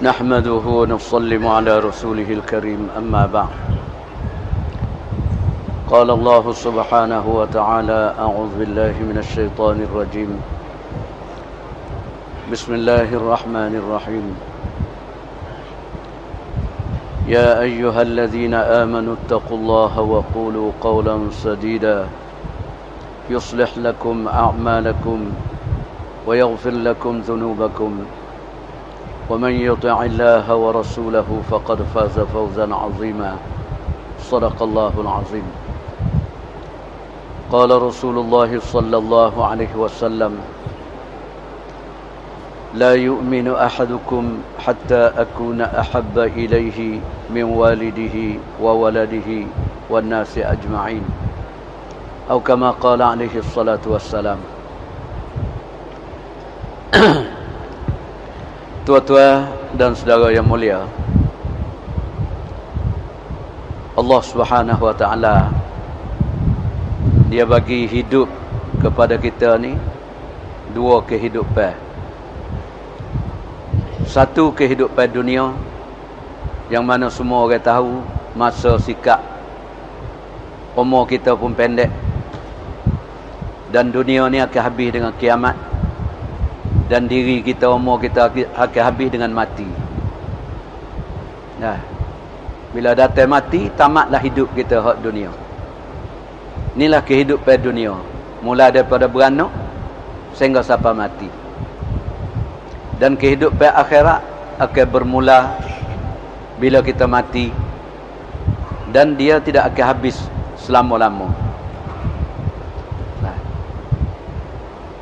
نحمده ونصلي على رسوله الكريم أما بعد قال الله سبحانه وتعالى أعوذ بالله من الشيطان الرجيم بسم الله الرحمن الرحيم يا أيها الذين آمنوا اتقوا الله وقولوا قولا سديدا يصلح لكم أعمالكم ويغفر لكم ذنوبكم ومن يطع الله ورسوله فقد فاز فوزا عظيما صدق الله العظيم قال رسول الله صلى الله عليه وسلم لا يؤمن أحدكم حتى أكون أحب إليه من والده وولده والناس أجمعين أو كما قال عليه الصلاة والسلام. Tuan-tuan dan saudara yang mulia, Allah Subhanahu wa taala dia bagi hidup kepada kita ni dua kehidupan. Satu kehidupan dunia yang mana semua orang tahu masa sikap umur kita pun pendek dan dunia ni akan habis dengan kiamat. Dan diri kita, umur kita akan habis dengan mati. Nah, bila datang mati, tamatlah hidup kita hak dunia. Inilah kehidupan dunia. Mula daripada beranak sehingga sampai mati. Dan kehidupan akhirat akan bermula bila kita mati. Dan dia tidak akan habis selama-lama.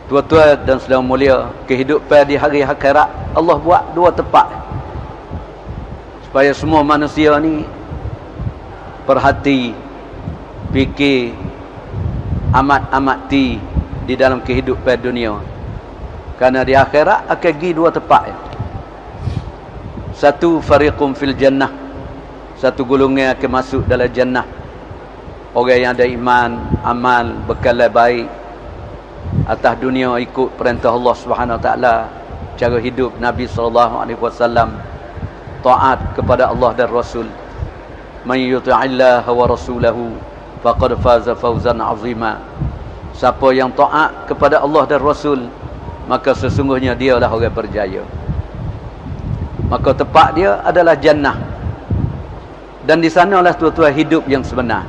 Tuan-tuan dan saudara mulia, kehidupan di hari akhirat Allah buat dua tempat supaya semua manusia ni perhati, fikir, amat-amati di dalam kehidupan dunia. Karena di akhirat akan pergi dua tempat. Satu, fariqum fil jannah, satu golongan akan masuk dalam jannah. Orang yang ada iman, amal, bekalan baik atas dunia, ikut perintah Allah Subhanahu wa taala, cara hidup Nabi sallallahu alaihi wasallam, taat kepada Allah dan Rasul. Man yuti'illaha wa rasulahu faqad faza fawzan 'azima. Siapa yang taat kepada Allah dan Rasul, maka sesungguhnya dialah orang berjaya. Maka tempat dia adalah jannah. Dan di sanalah tuan-tuan hidup yang sebenar.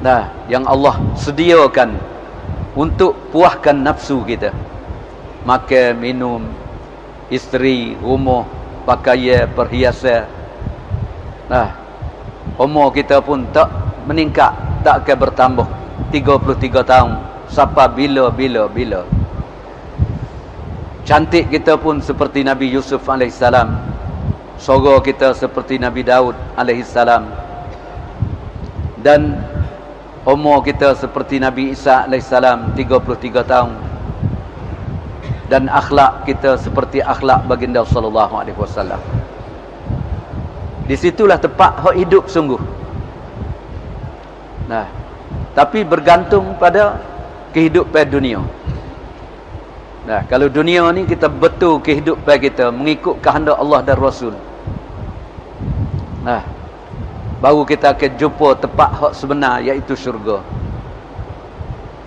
Nah, yang Allah sediakan untuk puaskan nafsu kita. Makan, minum, isteri, rumah, pakaian, perhiasan. Nah, umur kita pun tak meningkat, tak akan bertambah. 33 tahun. Sampai bila. Cantik kita pun seperti Nabi Yusuf AS. Sora kita seperti Nabi Daud AS. Dan umur kita seperti Nabi Isa AS, 33 tahun. Dan akhlak kita seperti akhlak baginda sallallahu alaihi wasallam. Di situlah tempat hak hidup sungguh. Nah, tapi bergantung pada kehidupan dunia. Nah, kalau dunia ni kita betul kehidupan kita mengikut kehendak Allah dan Rasul. Nah, baru kita akan jumpa tempat hak sebenar, iaitu syurga.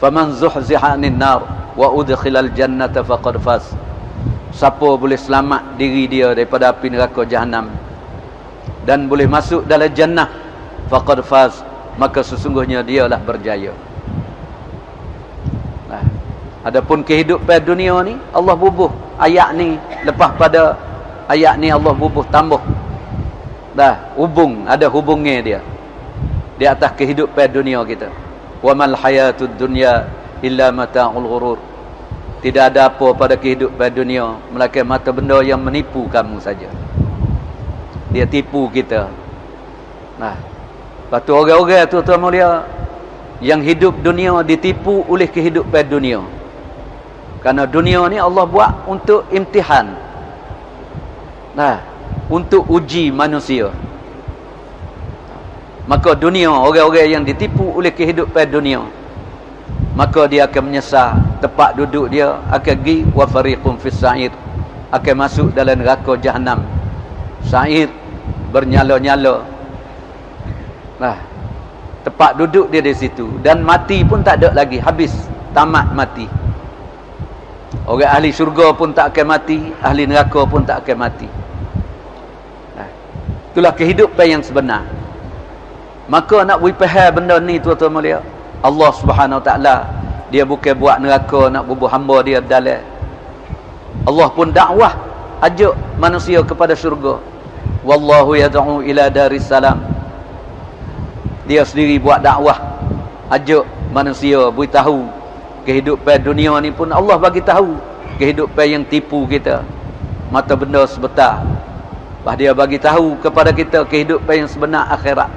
Faman zuhziha 'anil nar wa udkhilal jannata faqad faz. Siapa boleh selamat diri dia daripada api neraka jahanam dan boleh masuk dalam jannah, faqad faz, maka sesungguhnya dialah berjaya. Nah, adapun kehidupan dunia ni Allah bubuh ayat ni, lepas pada ayat ni Allah bubuh tambah. Dah ada hubungnya dia di atas kehidupan dunia kita. Wa mal hayatud dunya illa mata'ul ghurur. Tidak ada apa pada kehidupan dunia melainkan mata benda yang menipu kamu saja. Dia tipu kita. Nah, patu orang-orang tuan-tuan mulia yang hidup dunia ditipu oleh kehidupan dunia. Karena dunia ni Allah buat untuk imtihan. Nah, untuk uji manusia. Maka dunia, orang-orang yang ditipu oleh kehidupan dunia, maka dia akan menyesal tempat duduk dia akan pergi wa fariqum fis sa'ir. akan masuk dalam neraka Jahannam. Sa'ir bernyala-nyala. Nah, tempat duduk dia di situ. Dan mati pun tak ada lagi, habis, tamat mati. Orang ahli syurga pun tak akan mati, ahli neraka pun tak akan mati. Nah, itulah kehidupan yang sebenar. Maka nak beri faham benda ni tuan-tuan mulia, Allah Subhanahu Wa Taala dia bukan buat neraka nak bubuh hamba dia dalam. Allah pun dakwah ajak manusia kepada syurga. Wallahu yad'u ila daris salam. Dia sendiri buat dakwah ajak manusia beritahu kehidupan dunia ni pun Allah bagi tahu kehidupan yang tipu kita, mata benda sebentar. Bah dia bagi tahu kepada kita kehidupan yang sebenar akhirat.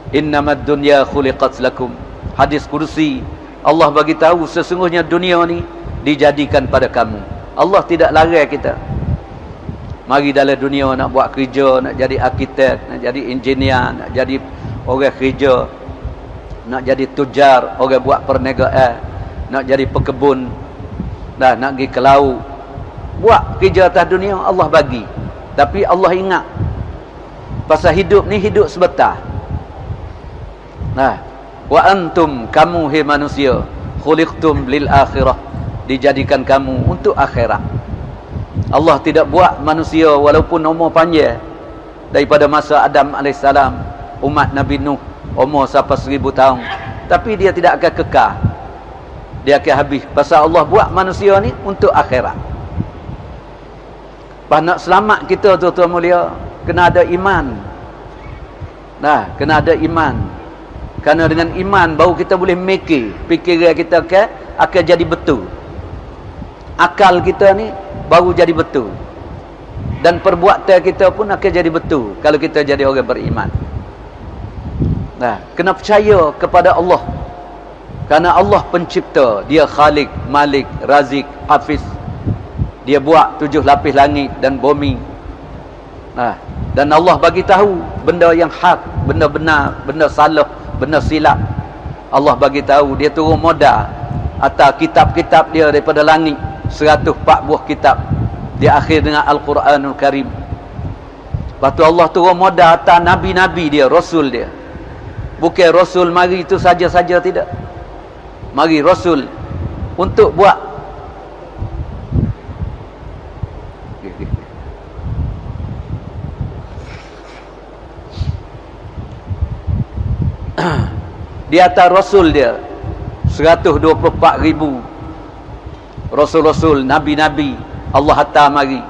Innamad dunya khuliqat lakum. Hadis kursi, Allah bagi tahu sesungguhnya dunia ni dijadikan pada kamu. Allah tidak larang kita. Mari dalam dunia nak buat kerja, nak jadi arkitek, nak jadi engineer, nak jadi orang kerja, nak jadi tujar, orang buat perniagaan, nak jadi pekebun, dah nak pergi ke laut. Buat kerja atas dunia Allah bagi. Tapi Allah ingat pasal hidup ni hidup sebentar. Nah, wa antum kamu hai manusia khuliqtum lil akhirah, dijadikan kamu untuk akhirat. Allah tidak buat manusia walaupun umur panjang daripada masa Adam AS, umat Nabi Nuh umur sampai 1000 tahun, tapi dia tidak akan kekal, dia akan habis. Pasal Allah buat manusia ni untuk akhirat. Pas nak selamat kita tuan-tuan mulia, kena ada iman. Nah, kena ada iman. Kerana dengan iman baru kita boleh mikir, fikiran kita akan jadi betul. Akal kita ni baru jadi betul. Dan perbuatan kita pun akan jadi betul kalau kita jadi orang beriman. Nah, kena percaya kepada Allah. Kerana Allah pencipta, dia Khalik, Malik, Razik, Hafiz. Dia buat 7 lapis langit dan bumi. Nah, dan Allah bagi tahu benda yang hak, benda benar, benda salah, benda silap. Allah bagi tahu, dia turun modal atas kitab-kitab dia daripada langit, 104 buah kitab. Dia akhir dengan Al-Quranul Karim. Lepas tu Allah turun modal atas nabi-nabi dia, rasul dia. Bukan rasul mari itu saja-saja, tidak. Mari rasul untuk buat di atas rasul dia 124,000 rasul-rasul, nabi-nabi Allah hantar mari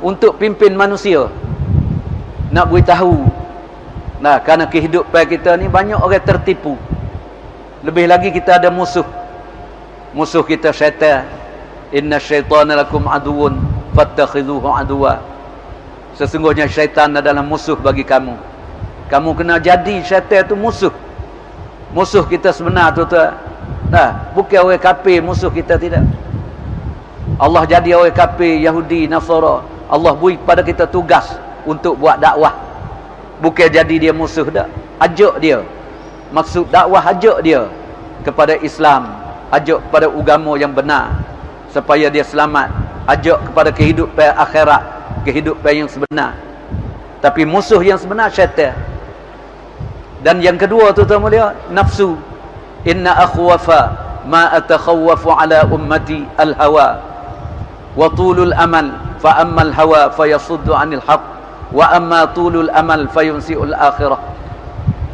untuk pimpin manusia, nak beritahu. Nah, kerana kehidupan kita ni banyak orang tertipu. Lebih lagi kita ada musuh. Musuh kita syaitan. Inna syaitana lakum aduun fattakhidhuhu aduwa. Sesungguhnya syaitan adalah musuh bagi kamu. Kamu kena jadi syaitan itu musuh. Musuh kita sebenar tuan-tuan. Nah, bukan orang kafir musuh kita, tidak. Allah jadi orang kafir, Yahudi, Nasara. Allah beri pada kita tugas untuk buat dakwah. Bukan jadi dia musuh dah. Ajak dia. Maksud dakwah ajak dia kepada Islam, ajak kepada agama yang benar supaya dia selamat, ajak kepada kehidupan akhirat, kehidupan yang sebenar. Tapi musuh yang sebenar syaitan. Dan yang kedua tuan-tuan mulia, nafsu. Inna akhwafa ma atakhawwafu ala ummati al-hawa wa tulul amal, fa ammal hawa fayasuddu anil haq wa amma tulul amal fayunsi'ul akhirah.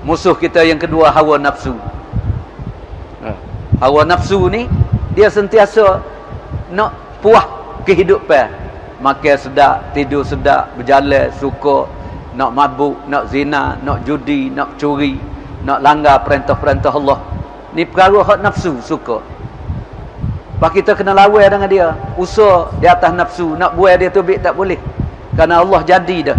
Musuh kita yang kedua hawa nafsu. Hawa nafsu ni dia sentiasa nak puas kehidupan, makan sedap, tidur sedap, berjalan suka, nak mabuk, nak zina, nak judi, nak curi, nak langgar perintah-perintah Allah. Ni perkara hak nafsu suka. Pak kita kena lawan dengan dia. Usaha di atas nafsu, nak buat dia tubik tak boleh. Kerana Allah jadi dah.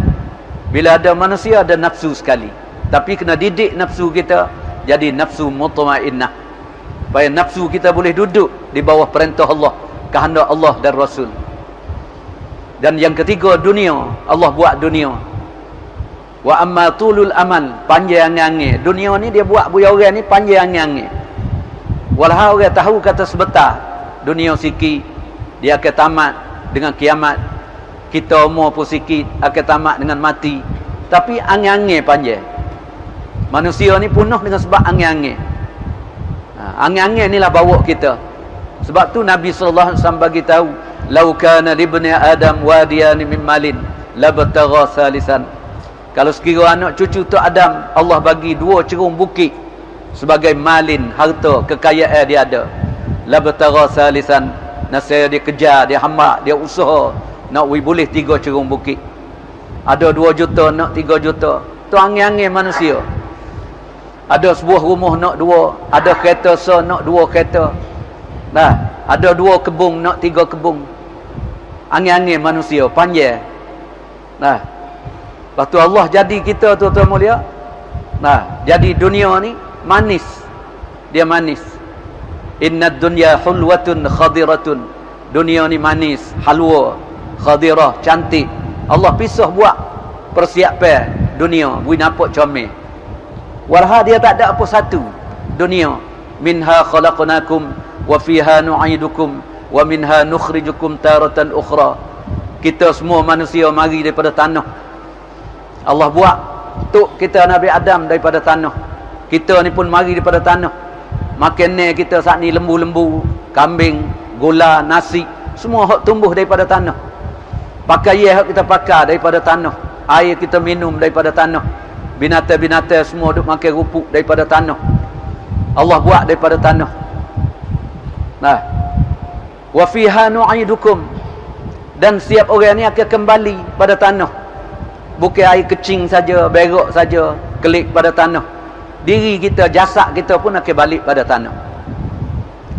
Bila ada manusia ada nafsu sekali. Tapi kena didik nafsu kita jadi nafsu mutmainnah. Supaya nafsu kita boleh duduk di bawah perintah Allah, kehendak Allah dan Rasul. Dan yang ketiga dunia, Allah buat dunia. Wa amma tulul amal, panjang angan. Dunia ni dia buat buaya orang ni panjang angan. Walau orang tahu kata sebentar, dunia sikit dia akan tamat, dengan kiamat. Kita umur pun sikit akan tamat dengan mati. Tapi angin-angin panjang. Manusia ni penuh dengan sebab angin-angin. Angin-angin inilah bawa kita. Sebab tu Nabi sallallahu alaihi wasallam bagi tahu, "Lau kana libni Adam wadiyan min malin labtagha salisan." Kalau sekiranya anak cucu tu Adam, Allah bagi 2 cerung bukit sebagai malin, harta, kekayaan dia ada. Labtagha salisan. Nasaya dia kejar, dia hamba, dia usaha nak boleh 3 cerung bukit. Ada 2 juta nak 3 juta. Tu angin-angin manusia. Ada sebuah rumah nak 2, ada kereta nak 2 kereta. Nah, ada 2 kebun nak 3 kebun. Angin-angin manusia panjang. Nah, lepas tu Allah jadi kita tuan-tuan mulia. Nah, jadi dunia ni manis. Dia manis. Innad dunya hulwatun khadiratun. Dunia ni manis, halwa, khadirah, cantik. Allah pisah buat persiapan dunia, bui nampak comel. Walha dia tak ada apa satu. Dunia, minha khalaqnakum wa fiha nu'idukum wa minha nukhrijukum taratan ukhra. Kita semua manusia mari daripada tanah. Allah buat tok kita Nabi Adam daripada tanah. Kita ni pun mari daripada tanah. Makanan kita saat ni lembu-lembu, kambing, gula, nasi, semua hak tumbuh daripada tanah. Pakaian hak kita pakai daripada tanah. Air kita minum daripada tanah. Binatang-binatang semua duk makan rupuk daripada tanah. Allah buat daripada tanah. Nah. Wa fiha nu'idukum. Dan setiap orang ni akan kembali pada tanah. Bukan air kecing saja, berak saja, kelik pada tanah. Diri kita, jasad kita pun akan balik pada tanah.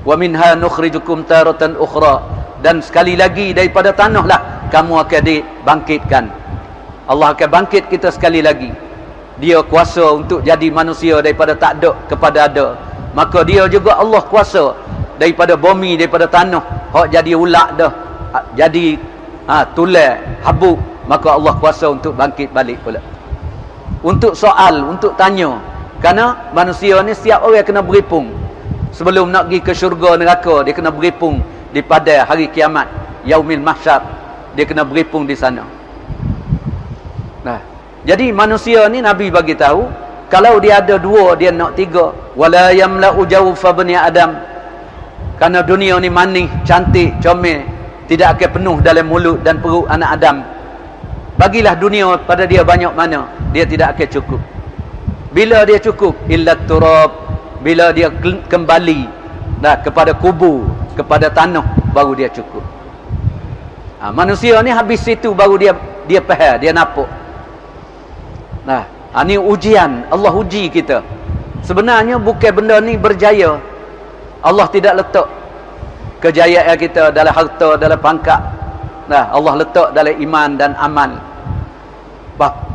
Wa minha nukhrijukum taratan ukhra. Dan sekali lagi daripada tanah lah kamu akan dibangkitkan. Allah akan bangkit kita sekali lagi. Dia kuasa untuk jadi manusia daripada tak ada kepada ada. Maka dia juga Allah kuasa daripada bumi, daripada tanah, hak jadi ulat dah, jadi tulang, habuk. Maka Allah kuasa untuk bangkit balik pula. Untuk soal, untuk tanya. Kerana manusia ni setiap orang kena beripung. Sebelum nak pergi ke syurga neraka, dia kena beripung di pada hari kiamat, yaumil mahsyar. Dia kena beripung di sana. Nah, jadi manusia ni Nabi bagi tahu, kalau dia ada 2, dia nak 3. Wala yamla'u jawfa bani Adam. Kerana dunia ni manis, cantik, comel, tidak akan penuh dalam mulut dan perut anak Adam. Bagilah dunia pada dia banyak mana, dia tidak akan cukup. Bila dia cukup, illa turab, bila dia kembali kepada kubur, kepada tanah, baru dia cukup. Manusia ni habis situ baru dia faham, dia nampak. Nah, ni ujian, Allah uji kita. Sebenarnya bukan benda ni berjaya. Allah tidak letak kejayaan kita dalam harta, dalam pangkat. Nah, Allah letak dalam iman dan amal.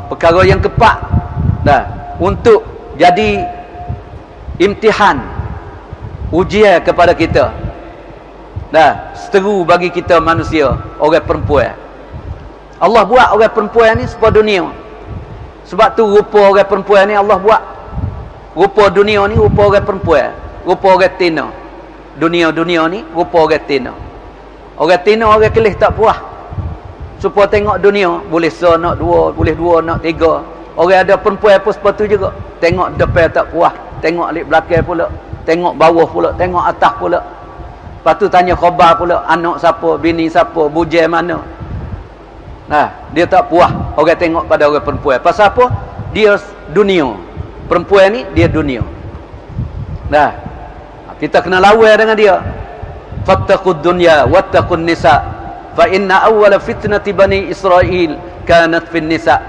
Perkara yang keempat, untuk jadi imtihan, ujian kepada kita. Seteru bagi kita manusia, orang perempuan. Allah buat orang perempuan ni supaya dunia. Sebab tu rupa orang perempuan ni Allah buat. Rupa dunia ni rupa orang perempuan, rupa orang tina. Dunia ni rupa orang tina. Orang tina orang kelih tak puas. Supaya tengok dunia, boleh nak 2, boleh 2 nak 3. Orang ada perempuan pun sepatu juga. Tengok depan tak puas, tengok alik belakang pula, tengok bawah pula, tengok atas pula. Lepas tu tanya khabar pula, anak siapa, bini siapa, bujang mana. Dia tak puas orang tengok pada orang perempuan. Pasal apa? Dia dunia. Perempuan ni dia dunia. Kita kena lawan dengan dia. Fattaqud dunya wattaqun nisa. Fa inna awwala fitnati bani Israil kanat fin nisa.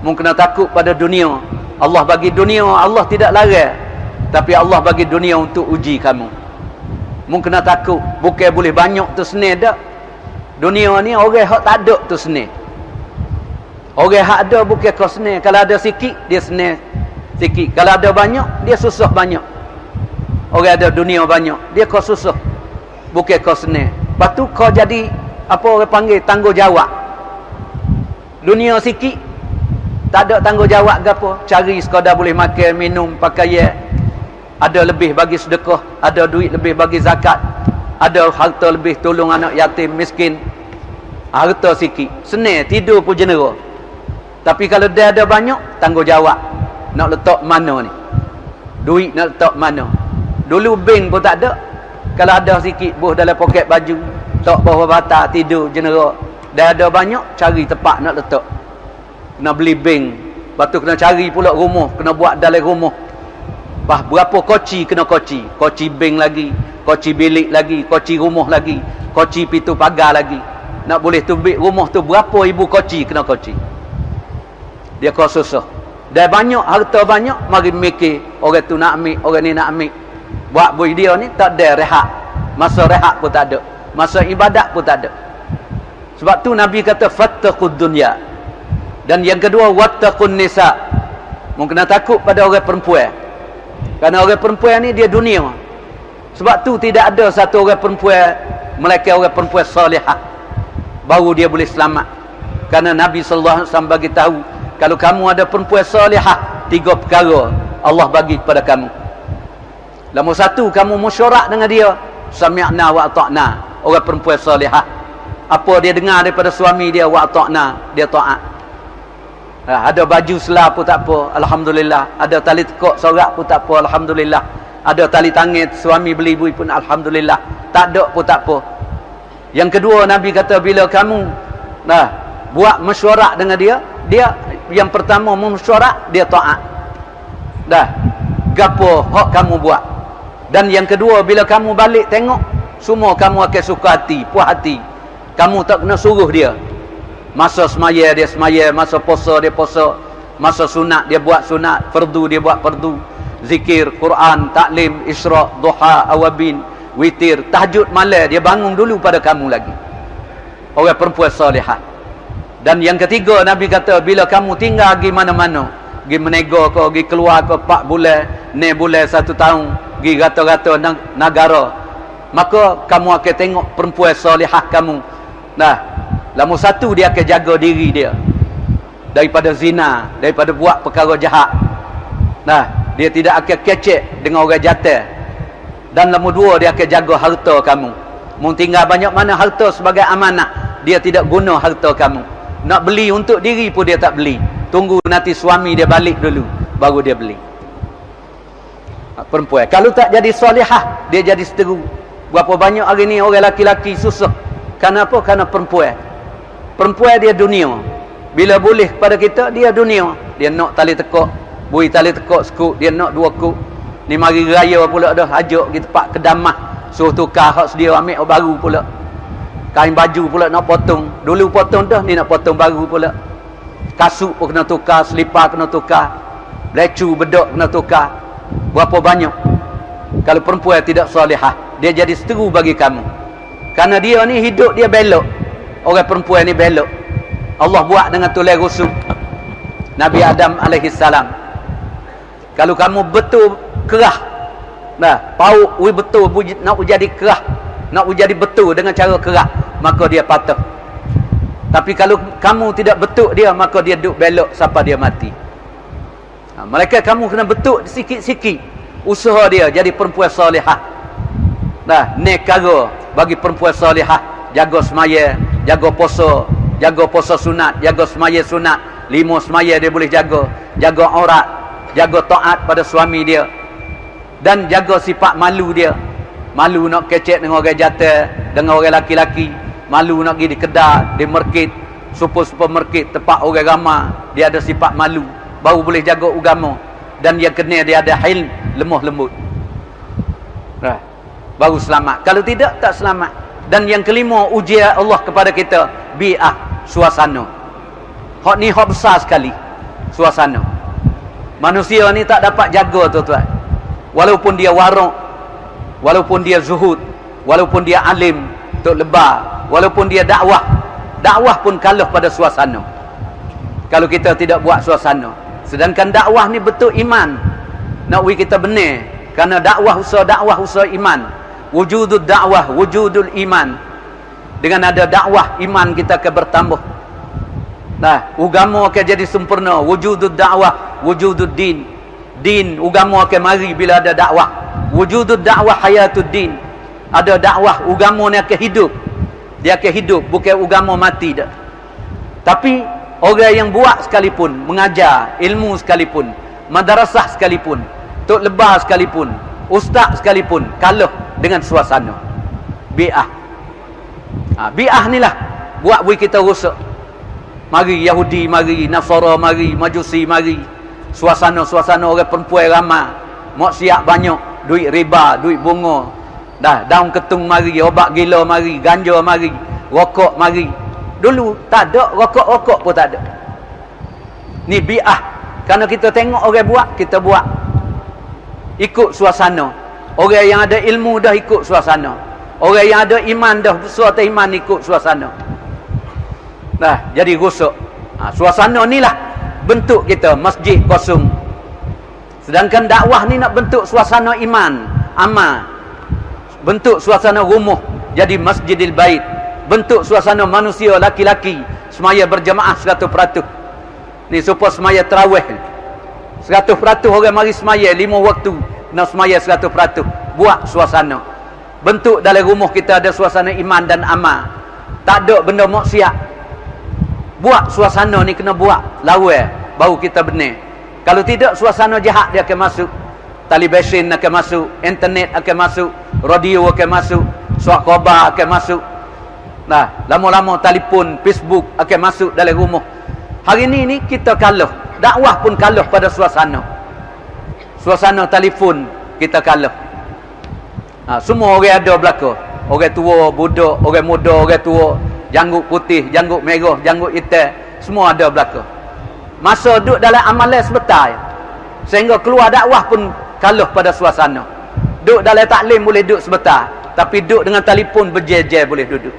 Mungkin kena takut pada dunia. Allah bagi dunia, Allah tidak larang. Tapi Allah bagi dunia untuk uji kamu. Mungkin kena takut. Bukan boleh banyak tu senang tak. Dunia ni orang hak tak ada tu senang. Orang hak ada bukan kau senang. Kalau ada sikit, dia senang sikit. Kalau ada banyak, dia susah banyak. Orang ada dunia banyak, dia kau susah, bukan kau senang. Lepas tu kau jadi, apa orang panggil, tanggungjawab. Dunia sikit, tak ada tanggungjawab ke apa. Cari sekadar boleh makan, minum, pakaian. Ada lebih bagi sedekah, ada duit lebih bagi zakat, ada harta lebih tolong anak yatim miskin. Harta sikit, senang tidur pun jenera. Tapi kalau dia ada banyak, tanggungjawab. Nak letak mana ni? Duit nak letak mana? Dulu bank pun tak ada. Kalau ada sikit, buh dalam poket baju, tak bawah batal, tidur jenera. Dia ada banyak, cari tempat nak letak. Kena beli bank. Lepas tu kena cari pula rumah, kena buat dalam rumah. Berapa koci kena koci? Koci bank lagi, koci bilik lagi, koci rumah lagi, koci pintu pagar lagi. Nak boleh tubik rumah tu berapa ibu koci kena koci. Dia kau susah. Dah banyak, harta banyak, mari mikir orang tu nak ambil, orang ni nak ambil. Buat boy dia ni tak ada rehat. Masa rehat pun tak ada. Masa ibadat pun tak ada. Sebab tu Nabi kata fattaqud dunya. Dan yang kedua wattaqun nisa. Mungkin kena takut pada orang perempuan. Kerana orang perempuan ni dia dunia. Sebab tu tidak ada satu orang perempuan melainkan orang perempuan salihah, baru dia boleh selamat. Kerana Nabi sallallahu alaihi wasallam bagi tahu, kalau kamu ada perempuan salihah, 3 perkara Allah bagi kepada kamu. Nombor 1, kamu mesyuarat dengan dia, sami'na wa ata'na, orang perempuan salihah. Apa dia dengar daripada suami dia, wa ata'na, dia taat. Ada baju selah pun tak apa, alhamdulillah. Ada tali tekuk sorak pun tak apa, alhamdulillah. Ada tali tangan suami beli pun alhamdulillah. Tak ada pun tak apa. Yang kedua, Nabi kata bila kamu buat mesyuarat dengan dia, dia yang pertama mesyuarat, dia taat. Gapo hak kamu buat. Dan yang kedua, bila kamu balik tengok, semua kamu akan suka hati, puas hati. Kamu tak kena suruh dia. Masa semaya dia semaya, masa puasa dia puasa, masa sunat dia buat sunat, fardu dia buat fardu, zikir, Quran, taklim, isyraq, duha, awabin, witir, tahajud malam dia bangun dulu pada kamu lagi. Orang perempuan salihah. Dan yang ketiga, Nabi kata bila kamu tinggal pergi mana-mana, pergi menego ke, pergi keluar ke 4 bulan, 6 bulan, 1 tahun, pergi rata-rata negara, maka kamu akan tengok perempuan salihah kamu. Nombor 1, dia akan jaga diri dia daripada zina, daripada buat perkara jahat. Dia tidak akan kecek dengan orang jatuh. Dan nombor 2, dia akan jaga harta kamu. Mau tinggal banyak mana harta sebagai amanah, dia tidak guna harta kamu. Nak beli untuk diri pun dia tak beli. Tunggu nanti suami dia balik dulu, baru dia beli. Perempuan kalau tak jadi solihah, dia jadi seteru. Berapa banyak hari ni orang laki-laki susah. Kenapa? Kerana perempuan. Perempuan dia dunia. Bila boleh kepada kita, dia dunia. Dia nak tali tekuk, bui tali tekuk sekuk, dia nak 2 kuk. Ni mari raya pula dah, ajak pergi tempat kedamah, suruh tukar hak sedia, ambil hak baru pula. Kain baju pula nak potong. Dulu potong dah, ni nak potong baru pula. Kasut pun kena tukar, selipar kena tukar, lecu bedok kena tukar. Berapa banyak. Kalau perempuan tidak salihah, dia jadi seteru bagi kamu. Kerana dia ni hidup dia belok. Orang perempuan ni belok. Allah buat dengan tulang rusuk. Nabi Adam alaihissalam. Kalau kamu betul kerah, pauk betul nak jadi kerah, nak jadi betul dengan cara kerah, maka dia patah. Tapi kalau kamu tidak betul dia, maka dia duduk belok sampai dia mati. Mereka kamu kena betul sikit-sikit usaha dia jadi perempuan salihah. Nekara bagi perempuan salihah, jaga semaya, jaga puasa sunat, jaga semaya sunat, 5 semaya dia boleh jaga, jaga aurat, jaga taat pada suami dia, dan jaga sifat malu dia. Malu nak kecek dengan orang jatuh, dengan orang laki-laki, malu nak pergi di kedai, di market, supermarket, tempat orang ramai, dia ada sifat malu, baru boleh jaga agama. Dan yang kena dia ada hilm, lemah lembut, baru selamat. Kalau tidak, tak selamat. Dan yang kelima, ujian Allah kepada kita, bi'ah, suasana. Hak ni hak besar sekali, suasana. Manusia ni tak dapat jaga, tuan-tuan. Walaupun dia warok, walaupun dia zuhud, walaupun dia alim, tok lebar, walaupun dia dakwah, dakwah pun kalah pada suasana. Kalau kita tidak buat suasana. Sedangkan dakwah ni betul iman. Nak kita benar. Kerana dakwah usaha iman. Wujudul dakwah, wujudul iman. Dengan ada dakwah, iman kita akan bertambah. Agama akan jadi sempurna. Wujudul dakwah, wujudul din. Din, agama akan mari bila ada dakwah. Wujudul dakwah, hayatud din. Ada dakwah, agama ni akan hidup. dia akan hidup, bukan agama mati dah. Tapi orang yang buat sekalipun, mengajar ilmu sekalipun, madrasah sekalipun, tok lebah sekalipun, ustaz sekalipun, kalah dengan suasana bi'ah. Bi'ah ni lah buat bui kita rosak. Mari Yahudi, mari Nasara, mari Majusi, mari suasana-suasana orang perempuan ramai, maksiat banyak, duit riba, duit bunga, dah daun ketung mari, obat gila mari, ganja mari, rokok mari. Dulu tak ada, rokok-rokok pun tak ada. Ni bi'ah. Kerana kita tengok orang buat, kita buat ikut suasana. Orang yang ada ilmu dah ikut suasana. Orang yang ada iman dah, suatu iman ikut suasana. Nah, jadi rosak. Suasana ni lah bentuk kita masjid kosong. Sedangkan dakwah ni nak bentuk suasana iman, amal. Bentuk suasana rumah jadi masjidil bait. Bentuk suasana manusia laki-laki semaya berjamaah 100%. Ni supaya semaya tarawih 100% orang mari semaya 5 waktu nak semaya 100%. Buat suasana. Bentuk dalam rumah kita ada suasana iman dan amal. Tak ada benda maksiat. Buat suasana ni kena buat lawan baru kita benar. Kalau tidak suasana jahat dia akan masuk. Television akan masuk, internet akan masuk, radio akan masuk, surat khabar akan masuk. Nah, lama-lama telefon, Facebook akan masuk dalam rumah. Hari ni kita kalah. Dakwah pun kalah pada suasana. Suasana telefon kita kalah. Semua orang ada belaka. Orang tua, budak, orang muda, orang tua, janggut putih, janggut merah, janggut hitam, semua ada belaka. Masa duduk dalam amalan sebentar, sehingga keluar dakwah pun kalah pada suasana. Duduk dalam taklim boleh duduk sebentar, tapi duduk dengan telefon berjejer boleh duduk.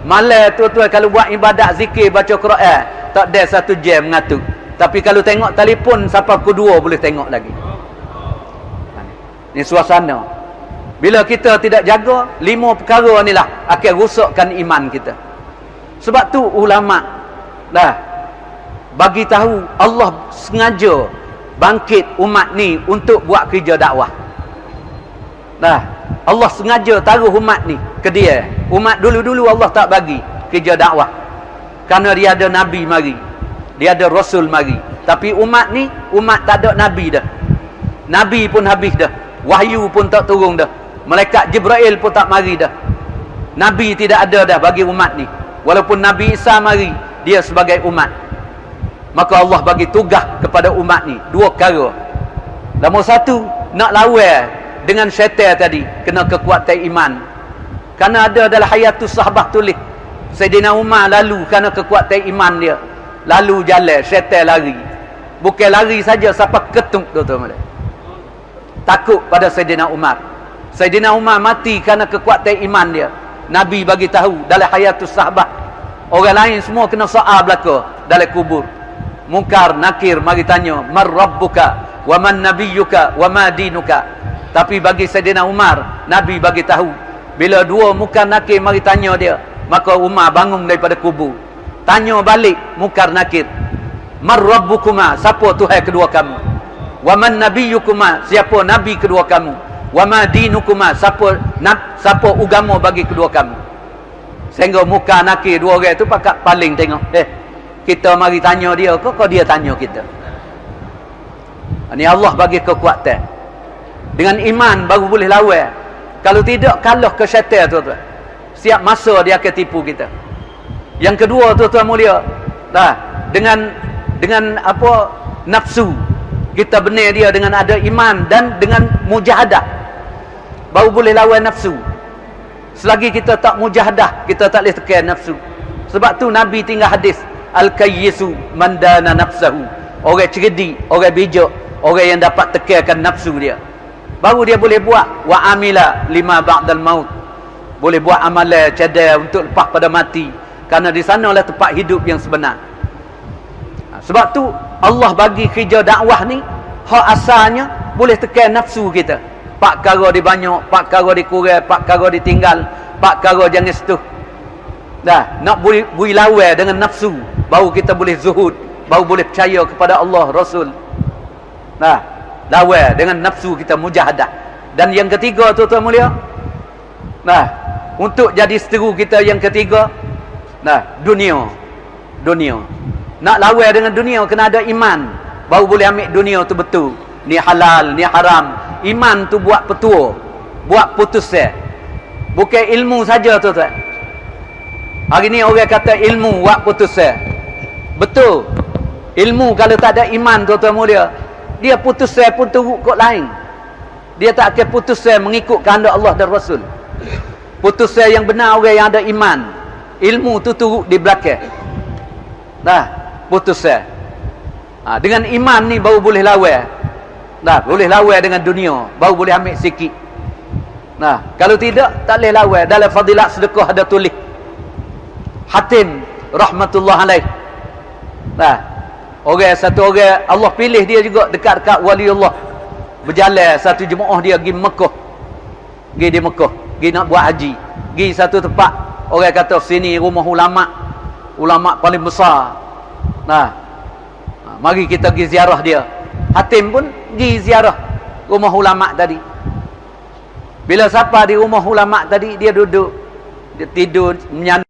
Malam tuan-tuan kalau buat ibadat zikir baca Quran, tak ada 1 jam mengatur. Tapi kalau tengok telefon sampai pukul 2 boleh tengok lagi. Ni suasana. Bila kita tidak jaga 5 perkara ni lah akan rusakkan iman kita. Sebab tu ulama dah bagi tahu Allah sengaja bangkit umat ni untuk buat kerja dakwah. Dah Allah sengaja taruh umat ni ke dia. Umat dulu-dulu Allah tak bagi kerja dakwah. Kerana dia ada nabi mari. Dia ada rasul mari. Tapi umat ni umat tak ada nabi dah. Nabi pun habis dah. Wahyu pun tak turun dah. Malaikat Jibril pun tak mari dah. Nabi tidak ada dah bagi umat ni. Walaupun Nabi Isa mari, dia sebagai umat. Maka Allah bagi tugas kepada umat ni 2 perkara. Nombor 1, nak lawan dengan syaitan tadi, kena kekuatan iman. Kerana ada dalam hayatus sahabah tulis, Sayyidina Umar lalu kerana kekuatan iman dia. Lalu jalan, syaitan lari. Bukan lari saja sampai ketuk tuan-tuan. Takut pada Sayyidina Umar. Sayyidina Umar mati kerana kekuatan iman dia. Nabi bagi tahu dalam hayatus sahabah. Orang lain semua kena soal belaka dalam kubur. Munkar, nakir mari tanya, "Man rabbuka wa man nabiyyuka wa ma dinuka?" Tapi bagi Sayyidina Umar, Nabi bagi tahu, bila 2 munkar nakir mari tanya dia, maka Umar bangun daripada kubur. Tanya balik munkar nakir, "Man rabbukuma?" Siapa Tuhan kedua kamu? "Wa man nabiyyukuma?" Siapa nabi kedua kamu? "Wa ma dinukuma?" Siapa agama bagi kedua kamu? Sehingga muka nakir 2 orang tu pakat paling tengok. Kita mari tanya dia ke dia tanya kita? Ini Allah bagi kekuatan. Dengan iman baru boleh lawan. Kalau tidak kalah ke syaitan tuan-tuan. Siap masa dia akan tipu kita. Yang kedua tuan-tuan mulia, dengan apa nafsu. Kita benar dia dengan ada iman dan dengan mujahadah. Baru boleh lawan nafsu. Selagi kita tak mujahadah, kita tak boleh tekan nafsu. Sebab tu Nabi tinggal hadis, "Al-kayyisu man dana nafsahu." Orang cerdik, orang bijak, orang yang dapat tekankan nafsu dia. Baru dia boleh buat wa amila lima ba'dal maut. Boleh buat amalan cadar untuk lepas pada mati. Kerana di sanalah tempat hidup yang sebenar. Sebab tu Allah bagi kerja dakwah ni hak asalnya boleh tekan nafsu kita. 4 perkara dibanyak, 4 perkara dikurang, 4 perkara ditinggal, 4 perkara jangan setuh. Nak beri lawan dengan nafsu, baru kita boleh zuhud, baru boleh percaya kepada Allah Rasul. Lawan dengan nafsu kita mujahadah. Dan yang ketiga tuan-tuan mulia, untuk jadi seteru kita yang ketiga, nah, dunia. Nak lawan dengan dunia kena ada iman, baru boleh ambil dunia tu betul. Ni halal, ni haram. Iman tu buat petua, buat putus. Bukan ilmu saja tu. Hari ni orang kata ilmu buat putus. Betul. Ilmu kalau tak ada iman, tuan-tuan mulia, dia putus pun teruk kot lain. Dia tak akan putus mengikut kehendak Allah dan Rasul. Putus yang benar orang yang ada iman. Ilmu tu turut di belakang. Dah, putus. Dengan iman ni baru boleh lawan. Dah, boleh lawan dengan dunia, baru boleh ambil sikit. Nah, kalau tidak, tak boleh lawan. Dalam fadilat sedekah ada tulis. Hatim rahmatullah alaih. Nah, satu orang Allah pilih dia juga dekat-dekat waliullah. Berjalan satu jemaah dia pergi Mekah. Pergi di Mekah, pergi nak buat haji. Pergi satu tempat, orang kata sini rumah ulama paling besar. Nah, mari kita pergi ziarah dia. Hatim pun pergi ziarah rumah ulama tadi. Bila siapa di rumah ulama tadi, dia duduk, dia tidur, menyandung